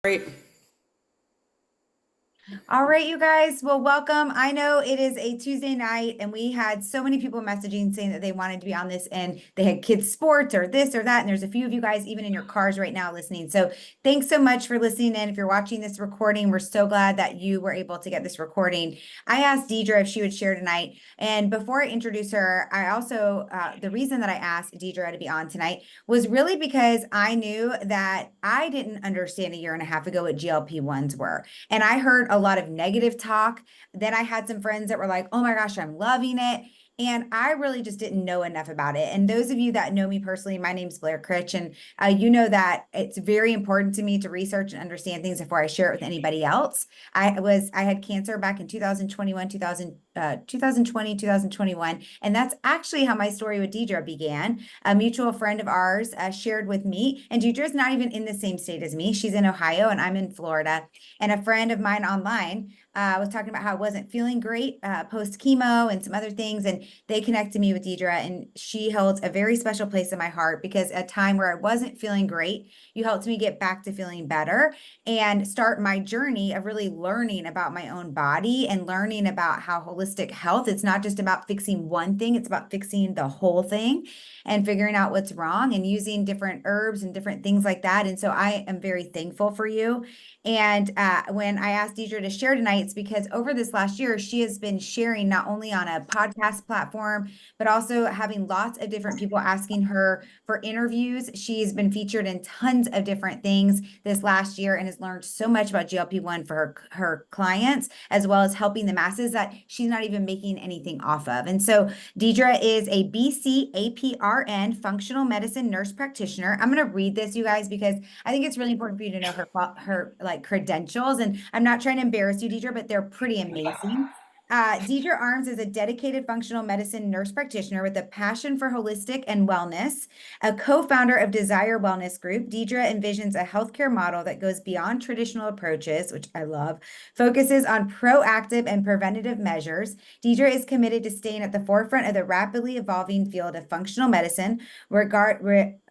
Great. All right, you guys. Well, welcome. I know it is a Tuesday night, and we had so many people messaging saying that they wanted to be on this, and they had kids' sports or this or that. And there's a few of you guys even in your cars right now listening. So thanks so much for listening in. If you're watching this recording, we're so glad that you were able to get this recording. I asked Deidre if she would share tonight. And before I introduce her, I also, the reason that I asked Deidre to be on tonight was really because I knew that I didn't understand a year and a half ago what GLP-1s were. And I heard a lot of negative talk. Then I had some friends that were like, oh my gosh, I'm loving it. And I really just didn't know enough about it. And those of you that know me personally, my name's Blair Critch, and you know that it's very important to me to research and understand things before I share it with anybody else. I had cancer back in 2021, 2020, 2021. And that's actually how my story with Deidre began. A mutual friend of ours shared with me, and Deidre's not even in the same state as me. She's in Ohio and I'm in Florida. And a friend of mine online was talking about how I wasn't feeling great post chemo and some other things. And they connected me with Deidre, and she holds a very special place in my heart because at a time where I wasn't feeling great, you helped me get back to feeling better and start my journey of really learning about my own body and learning about how holistic health, it's not just about fixing one thing, it's about fixing the whole thing and figuring out what's wrong and using different herbs and different things like that. And so I am very thankful for you. And when I asked Deidre to share tonight, it's because over this last year, she has been sharing not only on a podcast platform, but also having lots of different people asking her for interviews. She's been featured in tons of different things this last year and has learned so much about GLP-1 for her clients, as well as helping the masses that she's not even making anything off of. And so Deidre is a BCAPRN functional medicine nurse practitioner. I'm going to read this, you guys, because I think it's really important for you to know her like credentials. And I'm not trying to embarrass you, Deidre, but they're pretty amazing. Deidre Arms is a dedicated functional medicine nurse practitioner with a passion for holistic and wellness. A co-founder of Desire Wellness Group, Deidre envisions a healthcare model that goes beyond traditional approaches, which I love, focuses on proactive and preventative measures. Deidre is committed to staying at the forefront of the rapidly evolving field of functional medicine,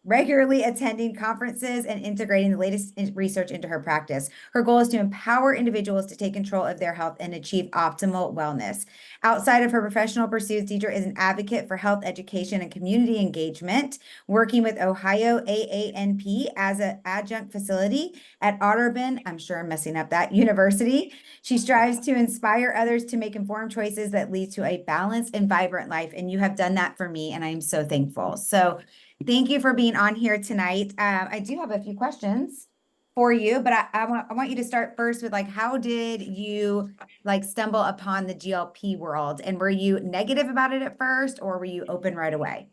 regularly attending conferences and integrating the latest research into her practice. Her goal is to empower individuals to take control of their health and achieve optimal wellness. Outside of her professional pursuits, Deidre is an advocate for health education and community engagement, working with Ohio AANP as an adjunct facility at Otterbein, I'm sure I'm messing up that, University. She strives to inspire others to make informed choices that lead to a balanced and vibrant life. And you have done that for me, and I'm so thankful. So thank you for being on here tonight. I do have a few questions for you, but I want you to start first with like, how did you like stumble upon the GLP world? And were you negative about it at first, or were you open right away?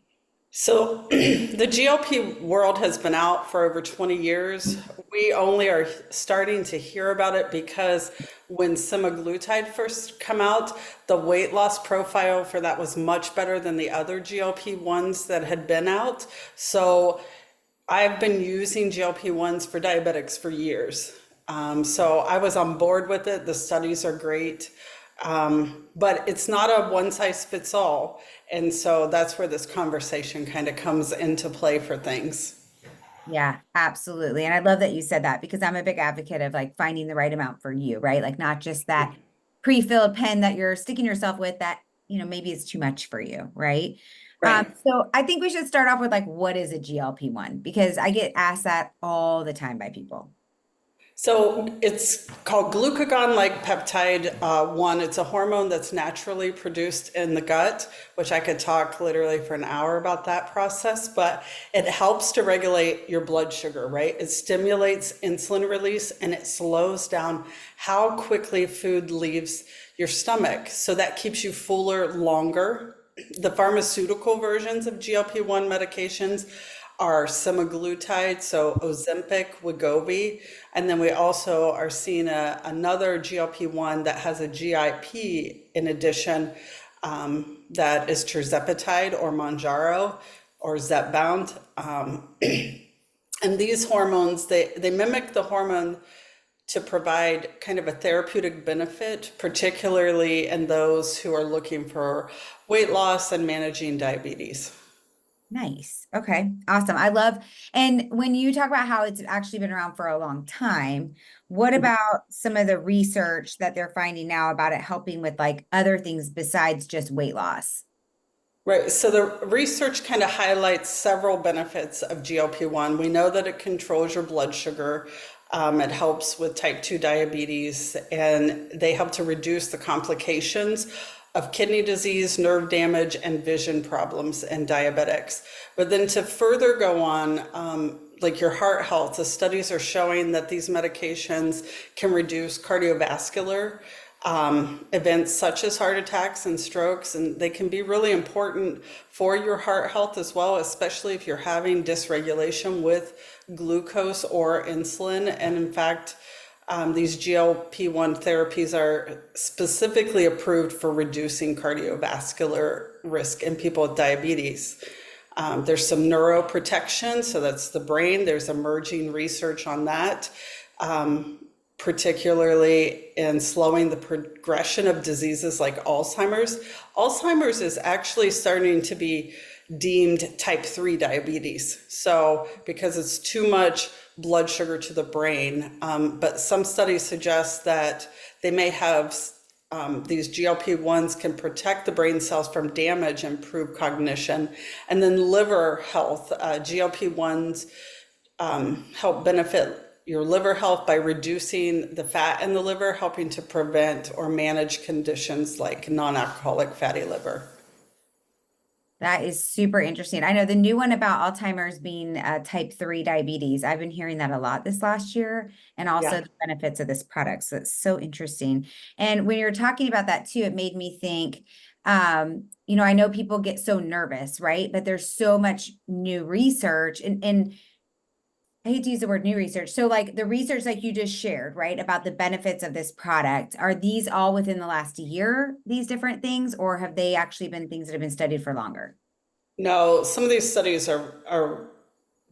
So the GLP world has been out for over 20 years. We only are starting to hear about it because when semaglutide first come out, the weight loss profile for that was much better than the other GLP-1s that had been out. So I've been using GLP-1s for diabetics for years. So I was on board with it. The studies are great. But it's not a one size fits all. And so that's where this conversation kind of comes into play for things. Yeah, absolutely. And I love that you said that because I'm a big advocate of like finding the right amount for you, right? Like not just that pre-filled pen that you're sticking yourself with that, maybe it's too much for you, right? Right. So I think we should start off with like, what is a GLP-1? Because I get asked that all the time by people. So it's called glucagon-like peptide 1. It's a hormone that's naturally produced in the gut, which I could talk literally for an hour about that process, but it helps to regulate your blood sugar, right? It stimulates insulin release and it slows down how quickly food leaves your stomach. So that keeps you fuller longer. The pharmaceutical versions of GLP-1 medications are semaglutide, so Ozempic, Wegovy, and then we also are seeing another GLP-1 that has a GIP in addition, that is tirzepatide or Mounjaro or Zepbound. And these hormones, they mimic the hormone to provide kind of a therapeutic benefit, particularly in those who are looking for weight loss and managing diabetes. Nice. Okay. Awesome. I love, and when you talk about how it's actually been around for a long time, what about some of the research that they're finding now about it helping with like other things besides just weight loss? Right. So the research kind of highlights several benefits of GLP-1. We know that it controls your blood sugar. It helps with type 2 diabetes, and they help to reduce the complications of kidney disease, nerve damage, and vision problems in diabetics. But then to further go on, like your heart health, the studies are showing that these medications can reduce cardiovascular events such as heart attacks and strokes, and they can be really important for your heart health as well, especially if you're having dysregulation with glucose or insulin. And in fact, these GLP-1 therapies are specifically approved for reducing cardiovascular risk in people with diabetes. There's some neuroprotection, so that's the brain. There's emerging research on that, particularly in slowing the progression of diseases like Alzheimer's. Alzheimer's is actually starting to be deemed type 3 diabetes. So, because it's too much blood sugar to the brain, but some studies suggest that they may have these GLP-1s can protect the brain cells from damage, improve cognition, and then liver health. GLP-1s help benefit your liver health by reducing the fat in the liver, helping to prevent or manage conditions like non-alcoholic fatty liver. That is super interesting. I know the new one about Alzheimer's being type 3 diabetes. I've been hearing that a lot this last year, and also Yeah. the benefits of this product. So it's so interesting. And when you're talking about that too, it made me think, I know people get so nervous, right? But there's so much new research and I hate to use the word new research. So like the research like you just shared, right, about the benefits of this product, are these all within the last year, these different things, or have they actually been things that have been studied for longer? No, some of these studies are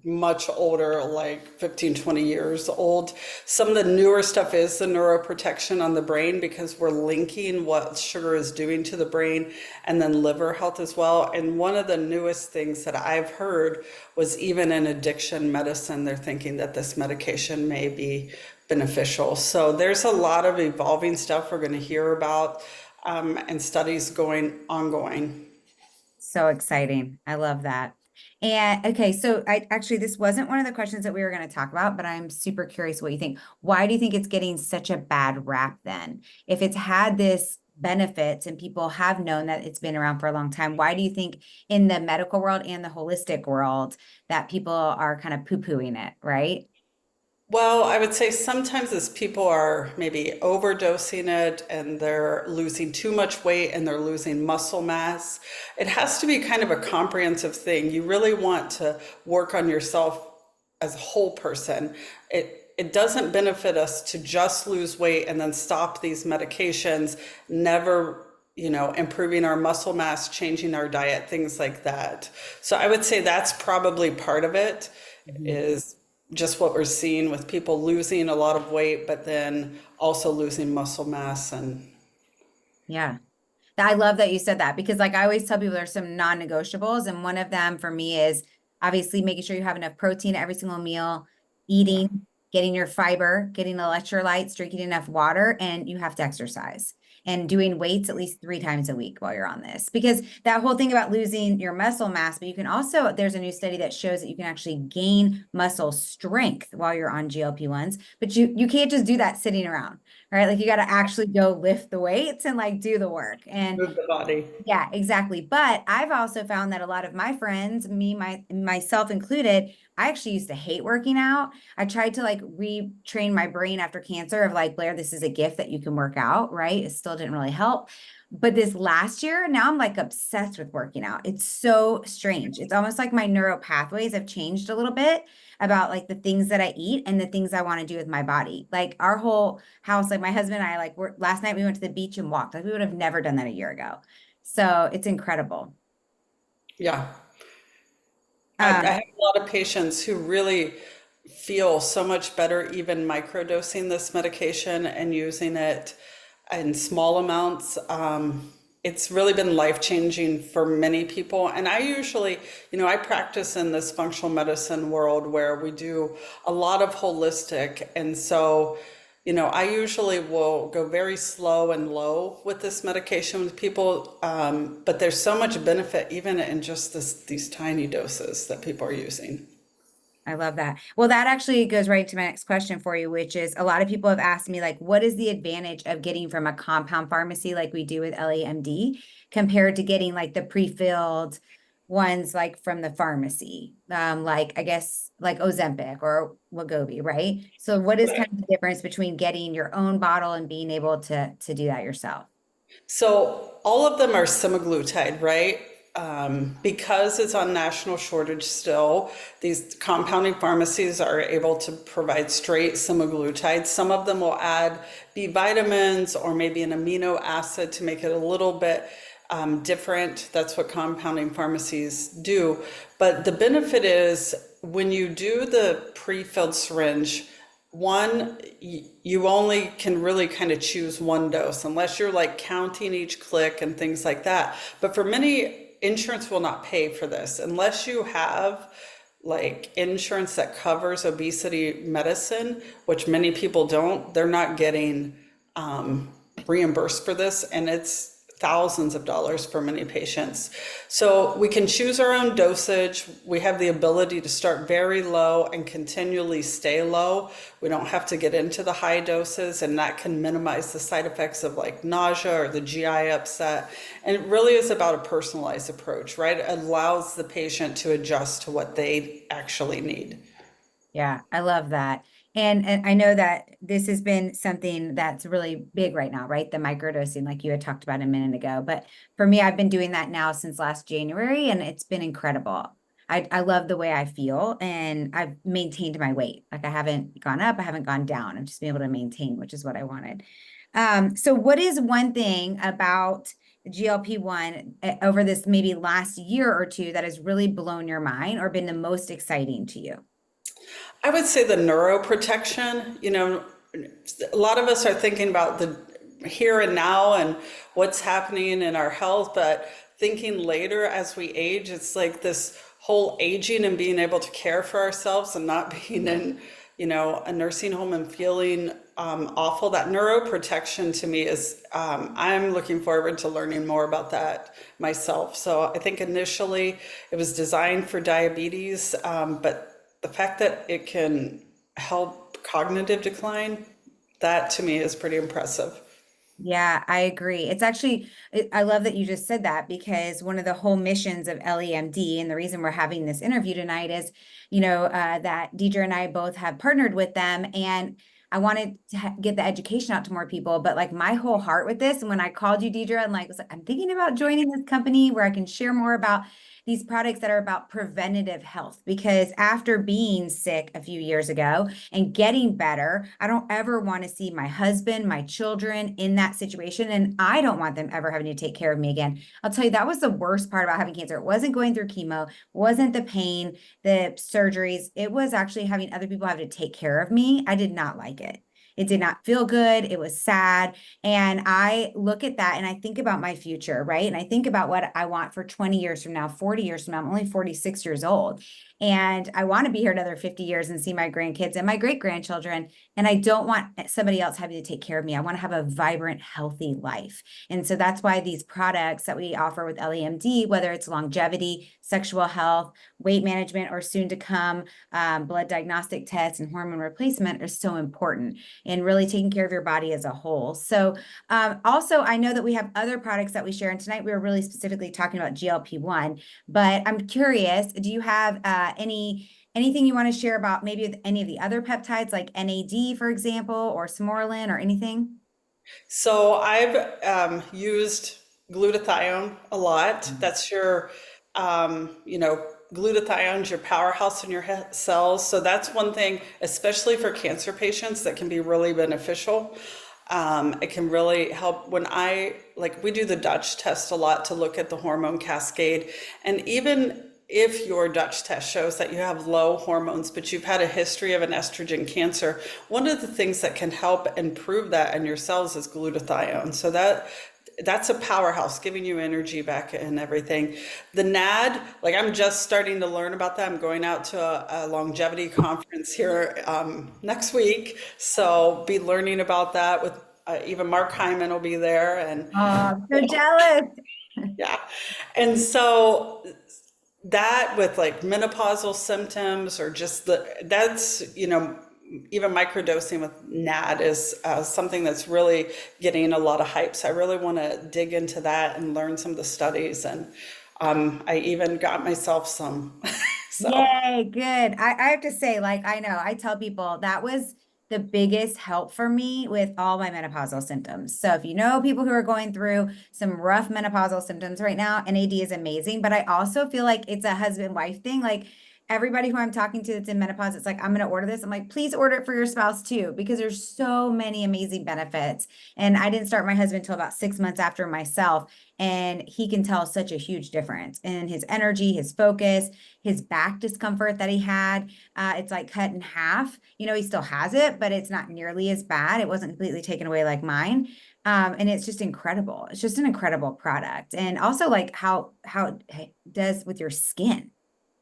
much older, like 15, 20 years old. Some of the newer stuff is the neuroprotection on the brain because we're linking what sugar is doing to the brain and then liver health as well. And one of the newest things that I've heard was even in addiction medicine, they're thinking that this medication may be beneficial. So there's a lot of evolving stuff we're going to hear about and studies going ongoing. So exciting. I love that. And okay, so I actually, this wasn't one of the questions that we were going to talk about, but I'm super curious what you think. Why do you think it's getting such a bad rap then? If it's had this benefits and people have known that it's been around for a long time, why do you think in the medical world and the holistic world that people are kind of poo-pooing it, right? Well, I would say sometimes as people are maybe overdosing it and they're losing too much weight and they're losing muscle mass, it has to be kind of a comprehensive thing. You really want to work on yourself as a whole person. It doesn't benefit us to just lose weight and then stop these medications, never, improving our muscle mass, changing our diet, things like that. So I would say that's probably part of it, Mhm. is just what we're seeing with people losing a lot of weight, but then also losing muscle mass. And Yeah. I love that you said that because like I always tell people there's some non-negotiables and one of them for me is obviously making sure you have enough protein at every single meal, yeah, eating, getting your fiber, getting electrolytes, drinking enough water, and you have to exercise and doing weights at least 3 times a week while you're on this. Because that whole thing about losing your muscle mass, but you can also, there's a new study that shows that you can actually gain muscle strength while you're on GLP-1s, but you can't just do that sitting around, right? Like you got to actually go lift the weights and like do the work. And move the body. yeah, exactly. But I've also found that a lot of my friends, myself included, I actually used to hate working out. I tried to like retrain my brain after cancer of like, Blair, this is a gift that you can work out, right? It still didn't really help. But this last year, now I'm like obsessed with working out. It's so strange. It's almost like my neural pathways have changed a little bit about like the things that I eat and the things I want to do with my body. Like our whole house, like my husband and I, like last night we went to the beach and walked. Like we would have never done that a year ago. So it's incredible. Yeah. I Um, have a lot of patients who really feel so much better even microdosing this medication and using it in small amounts. it's really been life-changing for many people. And I usually, I practice in this functional medicine world where we do a lot of holistic. And so, I usually will go very slow and low with this medication with people. But there's so much benefit even in just these tiny doses that people are using. I love that. Well, that actually goes right to my next question for you, which is a lot of people have asked me, like, what is the advantage of getting from a compound pharmacy like we do with LAMD compared to getting like the pre-filled ones like from the pharmacy? Like I guess like Ozempic or Wegovy, right? So what is kind of the difference between getting your own bottle and being able to do that yourself? So all of them are semaglutide, right? Because it's on national shortage still, these compounding pharmacies are able to provide straight semaglutide. Some of them will add B vitamins or maybe an amino acid to make it a little bit different. That's what compounding pharmacies do. But the benefit is when you do the pre-filled syringe, one, you only can really kind of choose one dose unless you're like counting each click and things like that. But for many, insurance will not pay for this unless you have like insurance that covers obesity medicine, which many people don't. They're not getting reimbursed for this, and it's thousands of dollars for many patients. So we can choose our own dosage. We have the ability to start very low and continually stay low. We don't have to get into the high doses, and that can minimize the side effects of like nausea or the GI upset. And it really is about a personalized approach, right? It allows the patient to adjust to what they actually need. Yeah, I love that. And I know that this has been something that's really big right now, right? The microdosing, like you had talked about a minute ago. But for me, I've been doing that now since last January, and it's been incredible. I love the way I feel, and I've maintained my weight. Like I haven't gone up, I haven't gone down. I've just been able to maintain, which is what I wanted. So what is one thing about GLP-1 over this maybe last year or two that has really blown your mind or been the most exciting to you? I would say the neuroprotection, a lot of us are thinking about the here and now and what's happening in our health, but thinking later as we age, it's like this whole aging and being able to care for ourselves and not being in, a nursing home and feeling awful. That neuroprotection to me is, I'm looking forward to learning more about that myself. So I think initially it was designed for diabetes, but the fact that it can help cognitive decline, that to me is pretty impressive. Yeah, I agree. It's actually, I love that you just said that because one of the whole missions of LEMD and the reason we're having this interview tonight is, that Deidre and I both have partnered with them, and I wanted to get the education out to more people. But like my whole heart with this, and when I called you, Deidre, I'm thinking about joining this company where I can share more about these products that are about preventative health. Because after being sick a few years ago and getting better, I don't ever want to see my husband, my children in that situation. And I don't want them ever having to take care of me again. I'll tell you, that was the worst part about having cancer. It wasn't going through chemo, wasn't the pain, the surgeries. It was actually having other people have to take care of me. I did not like it. It did not feel good. It was sad. And I look at that and I think about my future, right? And I think about what I want for 20 years from now, 40 years from now. I'm only 46 years old. And I want to be here another 50 years and see my grandkids and my great grandchildren. And I don't want somebody else having to take care of me. I want to have a vibrant, healthy life. And so that's why these products that we offer with LEMD, whether it's longevity, sexual health, weight management, or soon to come blood diagnostic tests and hormone replacement, are so important in really taking care of your body as a whole. So also, I know that we have other products that we share. And tonight we were really specifically talking about GLP-1, but I'm curious, do you have anything you want to share about maybe any of the other peptides like NAD, for example, or Smorlin or anything? So I've used glutathione a lot. That's your, glutathione's your powerhouse in your cells. So that's one thing, especially for cancer patients, that can be really beneficial. It can really help when we do the Dutch test a lot to look at the hormone cascade. And even if your Dutch test shows that you have low hormones, but you've had a history of an estrogen cancer, one of the things that can help improve that in your cells is glutathione. So that that's a powerhouse, giving you energy back and everything. The NAD, like I'm just starting to learn about that. I'm going out to a longevity conference here next week, so be learning about that with even Mark Hyman will be there, and Oh, so jealous. yeah, and so that with like menopausal symptoms or just that's, even microdosing with NAD is something that's really getting a lot of hype. So I really want to dig into that and learn some of the studies. And I even got myself some. So, Yay, good. I have to say, like, I know I tell people that was the biggest help for me with all my menopausal symptoms. So if you know people who are going through some rough menopausal symptoms right now, NAD is amazing. But I also feel like it's a husband-wife thing. Like everybody who I'm talking to that's in menopause, it's like, I'm going to order this. I'm like, please order it for your spouse too, because there's so many amazing benefits. And I didn't start my husband until about 6 months after myself. And he can tell such a huge difference in his energy, his focus, his back discomfort that he had. It's like cut in half. He still has it, but it's not nearly as bad. It wasn't completely taken away like mine. And it's just incredible. It's just an incredible product. And also like how it does with your skin.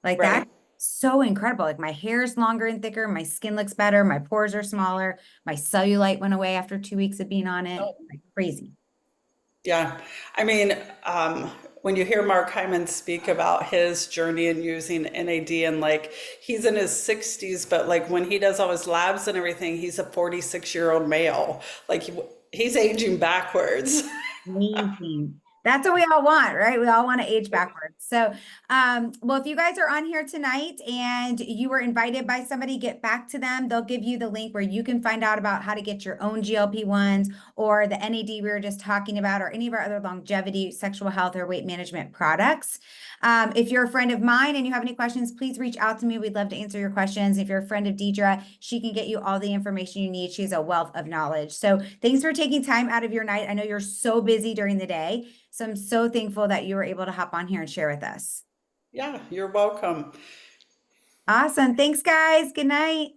Like right. that's so incredible. Like my hair is longer and thicker, my skin looks better, my pores are smaller, my cellulite went away after 2 weeks of being on it. Like crazy. Yeah. I mean, when you hear Mark Hyman speak about his journey in using NAD, and like he's in his 60s, but like when he does all his labs and everything, he's a 46-year-old male. Like he's aging backwards. Amazing. That's what we all want, right? We all want to age backwards. So, well, if you guys are on here tonight and you were invited by somebody, get back to them. They'll give you the link where you can find out about how to get your own GLP-1s or the NAD we were just talking about, or any of our other longevity, sexual health, or weight management products. If you're a friend of mine and you have any questions, please reach out to me. We'd love to answer your questions. If you're a friend of Deidre, she can get you all the information you need. She's a wealth of knowledge. So thanks for taking time out of your night. I know you're so busy during the day. So I'm so thankful that you were able to hop on here and share with us. Yeah, you're welcome. Awesome. Thanks, guys. Good night.